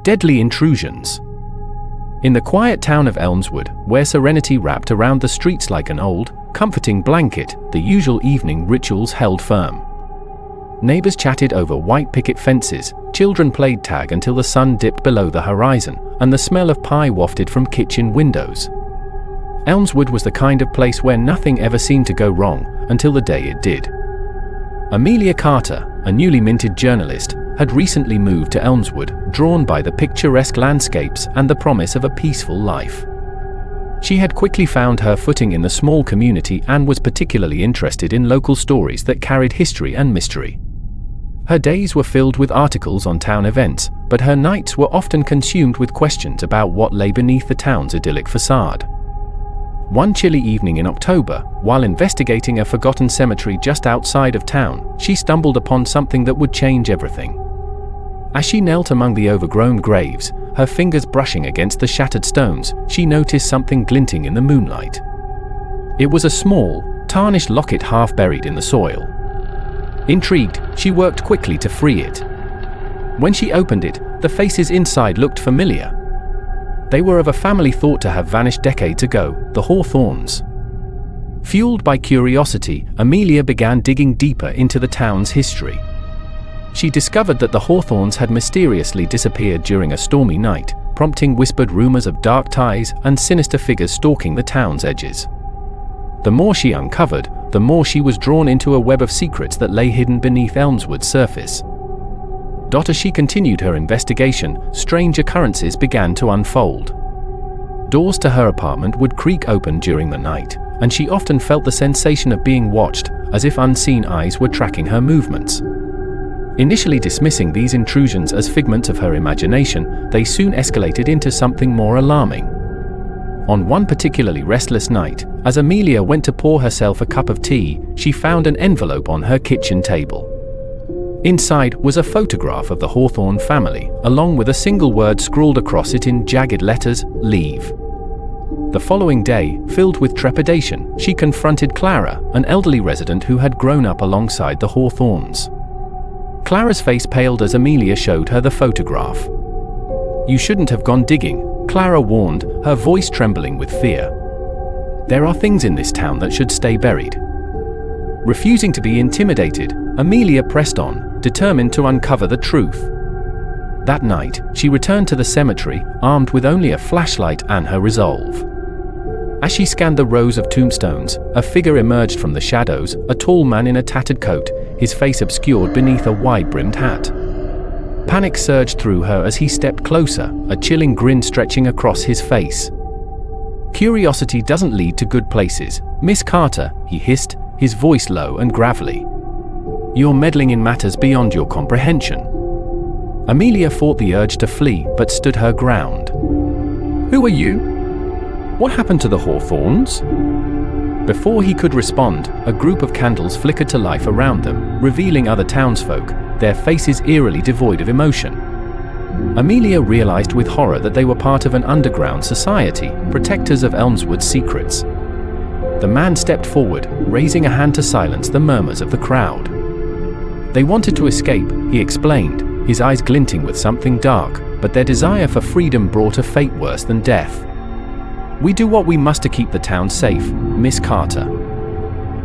Deadly intrusions. In the quiet town of Elmswood, where serenity wrapped around the streets like an old, comforting blanket, the usual evening rituals held firm. Neighbors chatted over white picket fences, children played tag until the sun dipped below the horizon, and the smell of pie wafted from kitchen windows. Elmswood was the kind of place where nothing ever seemed to go wrong, until the day it did. Amelia Carter, a newly minted journalist, had recently moved to Elmswood, drawn by the picturesque landscapes and the promise of a peaceful life. She had quickly found her footing in the small community and was particularly interested in local stories that carried history and mystery. Her days were filled with articles on town events, but her nights were often consumed with questions about what lay beneath the town's idyllic facade. One chilly evening in October, while investigating a forgotten cemetery just outside of town, she stumbled upon something that would change everything. As she knelt among the overgrown graves, her fingers brushing against the shattered stones, she noticed something glinting in the moonlight. It was a small, tarnished locket half buried in the soil. Intrigued, she worked quickly to free it. When she opened it, the faces inside looked familiar. They were of a family thought to have vanished decades ago, the Hawthornes. Fueled by curiosity, Amelia began digging deeper into the town's history. She discovered that the Hawthornes had mysteriously disappeared during a stormy night, prompting whispered rumors of dark ties and sinister figures stalking the town's edges. The more she uncovered, the more she was drawn into a web of secrets that lay hidden beneath Elmswood's surface. As she continued her investigation, strange occurrences began to unfold. Doors to her apartment would creak open during the night, and she often felt the sensation of being watched, as if unseen eyes were tracking her movements. Initially dismissing these intrusions as figments of her imagination, they soon escalated into something more alarming. On one particularly restless night, as Amelia went to pour herself a cup of tea, she found an envelope on her kitchen table. Inside was a photograph of the Hawthorne family, along with a single word scrawled across it in jagged letters: leave. The following day, filled with trepidation, she confronted Clara, an elderly resident who had grown up alongside the Hawthornes. Clara's face paled as Amelia showed her the photograph. "You shouldn't have gone digging," Clara warned, her voice trembling with fear. "There are things in this town that should stay buried." Refusing to be intimidated, Amelia pressed on, determined to uncover the truth. That night, she returned to the cemetery, armed with only a flashlight and her resolve. As she scanned the rows of tombstones, a figure emerged from the shadows, a tall man in a tattered coat, his face obscured beneath a wide-brimmed hat. Panic surged through her as he stepped closer, a chilling grin stretching across his face. "Curiosity doesn't lead to good places, Miss Carter," he hissed, his voice low and gravelly. "You're meddling in matters beyond your comprehension." Amelia fought the urge to flee, but stood her ground. "Who are you? What happened to the Hawthornes?" Before he could respond, a group of candles flickered to life around them, revealing other townsfolk, their faces eerily devoid of emotion. Amelia realized with horror that they were part of an underground society, protectors of Elmswood's secrets. The man stepped forward, raising a hand to silence the murmurs of the crowd. "They wanted to escape," he explained, his eyes glinting with something dark, but their desire for freedom brought a fate worse than death. "We do what we must to keep the town safe, Miss Carter.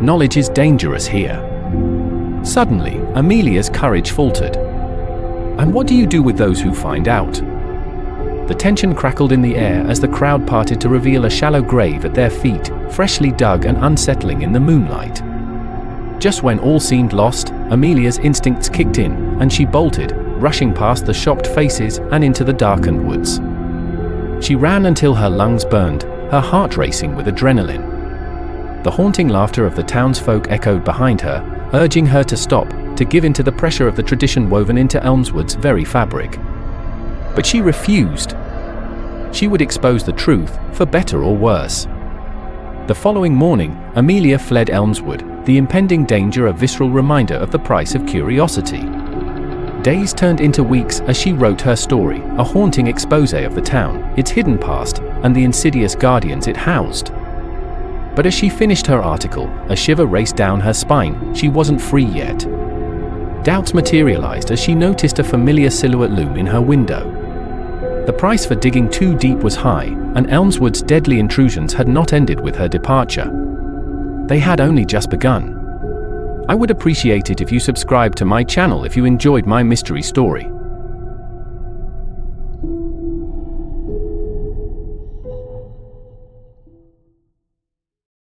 Knowledge is dangerous here." Suddenly, Amelia's courage faltered. "And what do you do with those who find out?" The tension crackled in the air as the crowd parted to reveal a shallow grave at their feet, freshly dug and unsettling in the moonlight. Just when all seemed lost, Amelia's instincts kicked in, and she bolted, rushing past the shocked faces and into the darkened woods. She ran until her lungs burned, her heart racing with adrenaline. The haunting laughter of the townsfolk echoed behind her, urging her to stop, to give in to the pressure of the tradition woven into Elmswood's very fabric. But she refused. She would expose the truth, for better or worse. The following morning, Amelia fled Elmswood, the impending danger a visceral reminder of the price of curiosity. Days turned into weeks as she wrote her story, a haunting expose of the town, its hidden past, and the insidious guardians it housed. But as she finished her article, a shiver raced down her spine. She wasn't free yet. Doubts materialized as she noticed a familiar silhouette loom in her window. The price for digging too deep was high, and Elmswood's deadly intrusions had not ended with her departure. They had only just begun. I would appreciate it if you subscribe to my channel if you enjoyed my mystery story.